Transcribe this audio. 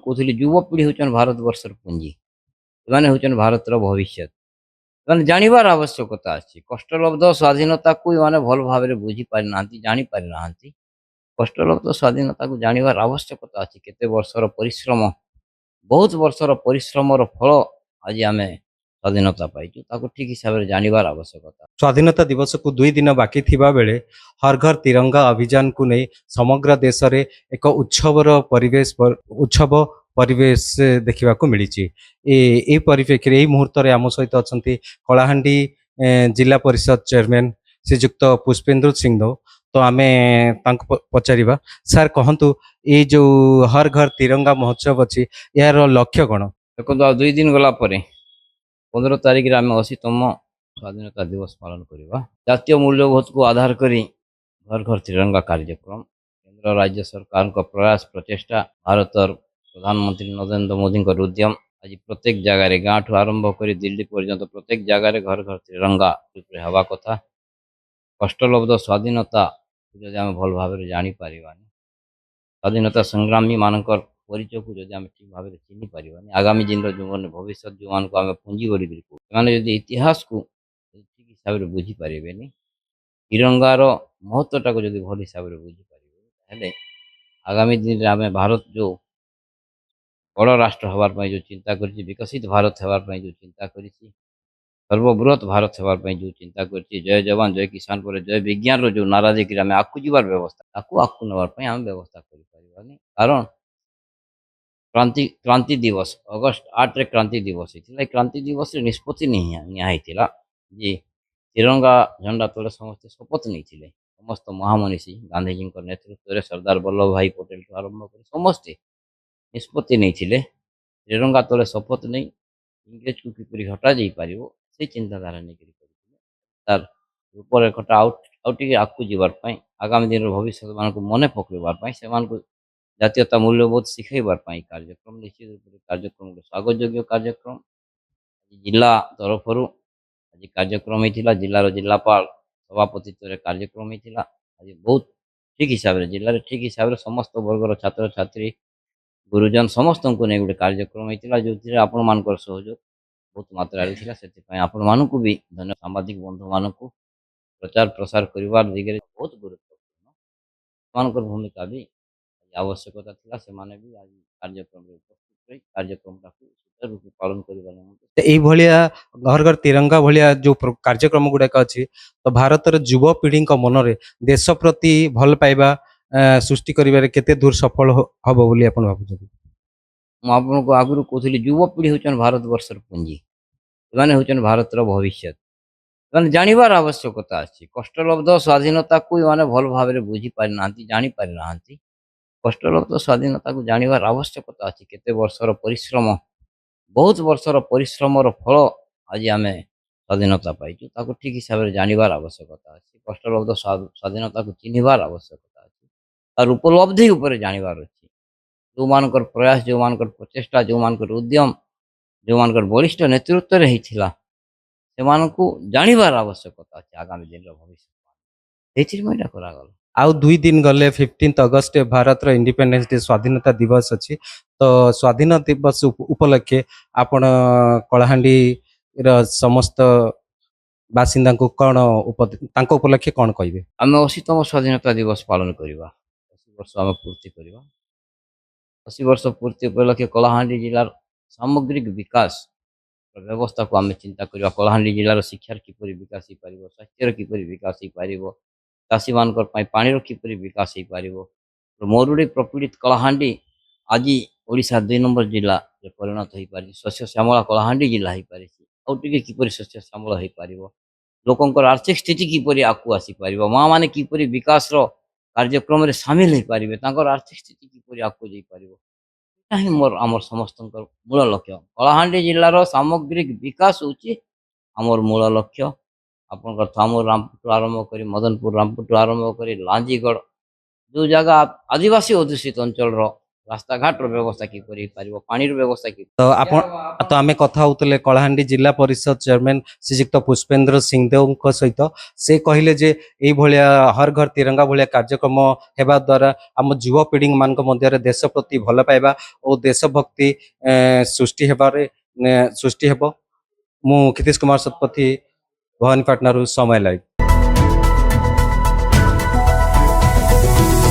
କହୁଥିଲି ଯୁବପିଢ଼ି ହେଉଛନ୍ ଭାରତବର୍ଷର ପୁଞ୍ଜି। ଏମାନେ ହେଉଛନ୍ ଭାରତର ଭବିଷ୍ୟତ। ଏମାନେ ଜାଣିବାର ଆବଶ୍ୟକତା ଅଛି। କଷ୍ଟଲବ୍ଧ ସ୍ୱାଧୀନତାକୁ ଏମାନେ ଭଲ ଭାବରେ ବୁଝିପାରିନାହାନ୍ତି, ଜାଣିପାରିନାହାନ୍ତି। କଷ୍ଟଲବ୍ଧ ସ୍ୱାଧୀନତାକୁ ଜାଣିବାର ଆବଶ୍ୟକତା ଅଛି। କେତେ ବର୍ଷର ପରିଶ୍ରମ, ବହୁତ ବର୍ଷର ପରିଶ୍ରମର ଫଳ ଆଜି ଆମେ ସ୍ୱାଧୀନତା ପାଇଛୁ। ତାକୁ ଠିକ୍ ହିସାବରେ ଜାଣିବାର ଆବଶ୍ୟକତା। ସ୍ୱାଧୀନତା ଦିବସକୁ 2 ଦିନ ବାକି ଥିବା ବେଳେ ହର ଘର ତିରଙ୍ଗା ଅଭିଯାନକୁ ନେଇ ସମଗ୍ର ଦେଶରେ ଏକ ଉତ୍ସବ ପରିବେଶ ଦେଖିବାକୁ ମିଳିଛି। ଏହି ପରିପ୍ରେକ୍ଷୀରେ ଏହି ମୁହୂର୍ତ୍ତରେ ଆମ ସହିତ ଅଛନ୍ତି କଳାହାଣ୍ଡି ଜିଲ୍ଲା ପରିଷଦ ଚେୟାରମ୍ୟାନ୍ ଶ୍ରୀଯୁକ୍ତ ପୁଷ୍ପେନ୍ଦ୍ର ସିଂହ। ତ ଆମେ ତାଙ୍କୁ ପଚାରିବା, ସାର୍ କହନ୍ତୁ, ଏଇ ଯୋଉ ହର ଘର ତିରଙ୍ଗା ମହୋତ୍ସବ ଅଛି, ଏହାର ଲକ୍ଷ୍ୟ କ'ଣ? ଦେଖନ୍ତୁ, ଆଉ 2 ଦିନ ଗଲା ପରେ 15 ତାରିଖରେ ଆମେ 80ତମ ସ୍ୱାଧୀନତା ଦିବସ ପାଳନ କରିବା। ଜାତୀୟ ମୂଲ୍ୟବୋଧକୁ ଆଧାର କରି ଘର ଘର ତିରଙ୍ଗା କାର୍ଯ୍ୟକ୍ରମ, କେନ୍ଦ୍ର ରାଜ୍ୟ ସରକାରଙ୍କ ପ୍ରୟାସ ପ୍ରଚେଷ୍ଟା, ଭାରତର ପ୍ରଧାନମନ୍ତ୍ରୀ ନରେନ୍ଦ୍ର ମୋଦିଙ୍କର ଉଦ୍ୟମ, ଆଜି ପ୍ରତ୍ୟେକ ଜାଗାରେ ଗାଁଠୁ ଆରମ୍ଭ କରି ଦିଲ୍ଲୀ ପର୍ଯ୍ୟନ୍ତ ପ୍ରତ୍ୟେକ ଜାଗାରେ ଘର ଘର ତିରଙ୍ଗା ରୂପରେ ହେବା କଥା। କଷ୍ଟଲବ୍ଧ ସ୍ୱାଧୀନତା ଯଦି ଆମେ ଭଲ ଭାବରେ ଜାଣିପାରିବାନି, ସ୍ୱାଧୀନତା ସଂଗ୍ରାମୀମାନଙ୍କର ପରିଚୟକୁ ଯଦି ଆମେ ଠିକ୍ ଭାବରେ ଚିହ୍ନି ପାରିବାନି, ଆଗାମୀ ଦିନର ଯେଉଁମାନେ ଭବିଷ୍ୟତ ଯେଉଁମାନଙ୍କୁ ଆମେ ପୁଞ୍ଜି ବୋଲିକରି କହୁ, ସେମାନେ ଯଦି ଇତିହାସକୁ ଠିକ୍ ହିସାବରେ ବୁଝିପାରିବେନି, ତିରଙ୍ଗାର ମହତ୍ତ୍ୱଟାକୁ ଯଦି ଭଲ ହିସାବରେ ବୁଝିପାରିବେ, ତାହେଲେ ଆଗାମୀ ଦିନରେ ଆମେ ଭାରତ ଯେଉଁ ବଡ଼ ରାଷ୍ଟ୍ର ହେବାର ପାଇଁ ଯେଉଁ ଚିନ୍ତା କରିଛି, ବିକଶିତ ଭାରତ ହେବାର ପାଇଁ ଯେଉଁ ଚିନ୍ତା କରିଛି, ସର୍ବବୃହତ ଭାରତ ହେବାର ପାଇଁ ଯେଉଁ ଚିନ୍ତା କରିଛି, ଜୟ ଯବାନ ଜୟ କିଷାନ ପରେ ଜୟ ବିଜ୍ଞାନର ଯେଉଁ ନାରା ଦେଇକରି ଆମେ ଆଗକୁ ଯିବାର ବ୍ୟବସ୍ଥା, ତାକୁ ଆଗକୁ ନେବାର ପାଇଁ ଆମେ ବ୍ୟବସ୍ଥା କରିପାରିବାନି। କାରଣ କ୍ରାନ୍ତି ଦିବସ ଅଗଷ୍ଟ 8ରେ କ୍ରାନ୍ତି ଦିବସ ହେଇଥିଲା। ଏ କ୍ରାନ୍ତି ଦିବସରେ ନିଷ୍ପତ୍ତି ନିଆ ହେଇଥିଲା ଯେ ତିରଙ୍ଗା ଝଣ୍ଡା ତଳେ ସମସ୍ତେ ଶପଥ ନେଇଥିଲେ। ସମସ୍ତ ମହାମନୀଷୀ ଗାନ୍ଧୀଜୀଙ୍କ ନେତୃତ୍ୱରେ ସର୍ଦ୍ଦାର ବଲ୍ଲଭ ଭାଇ ପଟେଲଠୁ ଆରମ୍ଭ କରି ସମସ୍ତେ ନିଷ୍ପତ୍ତି ନେଇଥିଲେ ତିରଙ୍ଗା ତଳେ ଶପଥ ନେଇ ଇଂରେଜକୁ କିପରି ହଟାଯାଇପାରିବ ସେଇ ଚିନ୍ତାଧାରା ନେଇକରି କରିଥିଲେ। ତାର ରୂପରେଖଟା ଆଉ ଟିକେ ଆଗକୁ ଯିବାର ପାଇଁ, ଆଗାମୀ ଦିନର ଭବିଷ୍ୟତମାନଙ୍କୁ ମନେ ପକାଇବାର ପାଇଁ, ସେମାନଙ୍କୁ ଜାତୀୟତା ମୂଲ୍ୟବୋଧ ଶିଖାଇବାର ପାଇଁ କାର୍ଯ୍ୟକ୍ରମ ନିଶ୍ଚିତ ରୂପରେ କାର୍ଯ୍ୟକ୍ରମ ଗୋଟେ ସ୍ୱାଗତଯୋଗ୍ୟ କାର୍ଯ୍ୟକ୍ରମ। ଜିଲ୍ଲା ତରଫରୁ ଆଜି କାର୍ଯ୍ୟକ୍ରମ ହେଇଥିଲା। ଜିଲ୍ଲାର ଜିଲ୍ଲାପାଳ ସଭାପତିତ୍ୱରେ କାର୍ଯ୍ୟକ୍ରମ ହେଇଥିଲା। ଆଜି ବହୁତ ଠିକ୍ ହିସାବରେ ଜିଲ୍ଲାରେ ଠିକ୍ ହିସାବରେ ସମସ୍ତ ବର୍ଗର ଛାତ୍ରଛାତ୍ରୀ, ଗୁରୁଜନ ସମସ୍ତଙ୍କୁ ନେଇ ଗୋଟେ କାର୍ଯ୍ୟକ୍ରମ ହେଇଥିଲା, ଯେଉଁଥିରେ ଆପଣମାନଙ୍କର ସହଯୋଗ ବହୁତ ମାତ୍ରାରେ ଥିଲା। ସେଥିପାଇଁ ଆପଣମାନଙ୍କୁ ବି ଧନ୍ୟବାଦ। ସାମ୍ବାଦିକ ବନ୍ଧୁମାନଙ୍କୁ ପ୍ରଚାର ପ୍ରସାର କରିବାର ଦିଗରେ ବହୁତ ଗୁରୁତ୍ୱପୂର୍ଣ୍ଣ ସେମାନଙ୍କର ଭୂମିକା ବି ଆବଶ୍ୟକତା ଥିଲା। ସେମାନେ ବି ଆଜି କାର୍ଯ୍ୟକ୍ରମରେ ଉପସ୍ଥିତ ରହି କାର୍ଯ୍ୟକ୍ରମଟାକୁ ସୁଚାରୁ ରୂପେ ପାଳନ କରିବା ନିମନ୍ତେ ଏଇଭଳିଆ ଘର ଘର ତିରଙ୍ଗା ଭଳିଆ ଯୋଉ କାର୍ଯ୍ୟକ୍ରମ ଗୁଡାକ ଅଛି, ତ ଭାରତର ଯୁବପିଢିଙ୍କ ମନରେ ଦେଶ ପ୍ରତି ଭଲ ପାଇବା ସୃଷ୍ଟି କରିବାରେ କେତେ ଦୂର ସଫଳ ହବ ବୋଲି ଆପଣ ଭାବୁଛନ୍ତି? ମୁଁ ଆପଣଙ୍କୁ ଆଗରୁ କହୁଥିଲି, ଯୁବପିଢ଼ି ହେଉଛନ୍ ଭାରତବର୍ଷର ପୁଞ୍ଜି। ଏମାନେ ହେଉଛନ୍ ଭାରତର ଭବିଷ୍ୟତ। ଏମାନେ ଜାଣିବାର ଆବଶ୍ୟକତା ଅଛି। କଷ୍ଟଲବ୍ଧ ସ୍ୱାଧୀନତାକୁ ଏମାନେ ଭଲ ଭାବରେ ବୁଝିପାରିନାହାନ୍ତି, ଜାଣିପାରିନାହାନ୍ତି। କଷ୍ଟଲବ୍ଧ ସ୍ୱାଧୀନତାକୁ ଜାଣିବାର ଆବଶ୍ୟକତା ଅଛି। କେତେ ବର୍ଷର ପରିଶ୍ରମ, ବହୁତ ବର୍ଷର ପରିଶ୍ରମର ଫଳ ଆଜି ଆମେ ସ୍ୱାଧୀନତା ପାଇଛୁ। ତାକୁ ଠିକ୍ ହିସାବରେ ଜାଣିବାର ଆବଶ୍ୟକତା ଅଛି। କଷ୍ଟଲବ୍ଧ ସ୍ୱାଧୀନତାକୁ ଚିହ୍ନିବାର ଆବଶ୍ୟକତା ଅଛି। ତାର ଉପଲବ୍ଧି ଉପରେ ଜାଣିବାର ଅଛି। ଯେଉଁମାନଙ୍କର ପ୍ରୟାସ, ଯେଉଁମାନଙ୍କର ପ୍ରଚେଷ୍ଟା, ଯେଉଁମାନଙ୍କର ଉଦ୍ୟମ, ଯେଉଁମାନଙ୍କର ବଳିଷ୍ଠ ନେତୃତ୍ୱରେ ହେଇଥିଲା, ସେମାନଙ୍କୁ ଜାଣିବାର ଆବଶ୍ୟକତା ଅଛି। ଆଗାମୀ ଦିନର ଭବିଷ୍ୟତ ସେଇଥିରେ ମୁଁ ଏଇଟା କରାଗଲା। ଆଉ 2 ଦିନ ଗଲେ 15 ଅଗଷ୍ଟ ଭାରତର ଇଣ୍ଡିପେଣ୍ଡେନ୍ସ ଡେ ସ୍ୱାଧୀନତା ଦିବସ ଅଛି। ତ ସ୍ୱାଧୀନତା ଦିବସ ଉପଲକ୍ଷେ ଆପଣ କଳାହାଣ୍ଡିର ସମସ୍ତ ବାସିନ୍ଦାଙ୍କୁ କ'ଣ ତାଙ୍କ ଉପଲକ୍ଷେ କ'ଣ କହିବେ? ଆମେ 80ତମ ସ୍ୱାଧୀନତା ଦିବସ ପାଳନ କରିବା। 80 ବର୍ଷ ଆମେ ପୂର୍ତ୍ତି କରିବା। 80 ବର୍ଷ ପୂର୍ତ୍ତି ଉପଲକ୍ଷେ କଳାହାଣ୍ଡି ଜିଲ୍ଲାର ସାମଗ୍ରିକ ବିକାଶ ବ୍ୟବସ୍ଥାକୁ ଆମେ ଚିନ୍ତା କରିବା। କଳାହାଣ୍ଡି ଜିଲ୍ଲାର ଶିକ୍ଷାର କିପରି ବିକାଶ ହେଇପାରିବ, ସ୍ୱାସ୍ଥ୍ୟର କିପରି ବିକାଶ ହେଇପାରିବ, ଚାଷୀମାନଙ୍କର ପାଇଁ ପାଣିର କିପରି ବିକାଶ ହେଇପାରିବ। ମରୁଡ଼ି ପ୍ରପୀଡ଼ିତ କଳାହାଣ୍ଡି ଆଜି ଓଡ଼ିଶା 2 ନମ୍ବର ଜିଲ୍ଲାରେ ପରିଣତ ହେଇପାରିଛି। ଶସ୍ୟ ଶ୍ୟାମଳା କଳାହାଣ୍ଡି ଜିଲ୍ଲା ହେଇପାରିଛି। ଆଉ ଟିକେ କିପରି ଶସ୍ୟ ଶ୍ୟାମଳ ହେଇପାରିବ, ଲୋକଙ୍କର ଆର୍ଥିକ ସ୍ଥିତି କିପରି ଆଗକୁ ଆସିପାରିବ, ମାଆମାନେ କିପରି ବିକାଶର କାର୍ଯ୍ୟକ୍ରମରେ ସାମିଲ ହେଇପାରିବେ, ତାଙ୍କର ଆର୍ଥିକ ସ୍ଥିତି କିପରି ଆଗକୁ ଯାଇପାରିବ, ଏଇଟା ହିଁ ଆମର ସମସ୍ତଙ୍କର ମୂଳ ଲକ୍ଷ୍ୟ। କଳାହାଣ୍ଡି ଜିଲ୍ଲାର ସାମଗ୍ରିକ ବିକାଶ ହେଉଛି ଆମର ମୂଳ ଲକ୍ଷ୍ୟ। ଆପଣଙ୍କର ଥାମୁର ରାମପୁରଠୁ ଆରମ୍ଭ କରି ମଦନପୁର ରାମପୁରଠୁ ଆରମ୍ଭ କରି ଲାଞ୍ଜିଗଡ଼, ଯେଉଁ ଜାଗା ଆଦିବାସୀ ଅଧ୍ୟୁଷିତ ଅଞ୍ଚଳର ରାସ୍ତାଘାଟର ବ୍ୟବସ୍ଥା କିପରି ହେଇପାରିବ, ପାଣିର ବ୍ୟବସ୍ଥା କିପରି। ତ ଆପଣ ତ ଆମେ କଥା ହଉଥିଲେ କଳାହାଣ୍ଡି ଜିଲ୍ଲା ପରିଷଦ ଚେୟାରମ୍ୟାନ ଶ୍ରୀଯୁକ୍ତ ପୁଷ୍ପେନ୍ଦ୍ର ସିଂଦେଓଙ୍କ ସହିତ। ସେ କହିଲେ ଯେ ଏଇଭଳିଆ ହର ଘର ତିରଙ୍ଗା ଭଳିଆ କାର୍ଯ୍ୟକ୍ରମ ହେବା ଦ୍ୱାରା ଆମ ଯୁବପିଢ଼ି ମାନଙ୍କ ମଧ୍ୟରେ ଦେଶ ପ୍ରତି ଭଲ ପାଇବା ଓ ଦେଶଭକ୍ତି ସୃଷ୍ଟି ହେବ। ମୁଁ କ୍ଷିତୀଶ କୁମାର ଶତପଥୀ ଭବାନୀପାଟଣାରୁ ସମୟ ଲାଇଭ୍।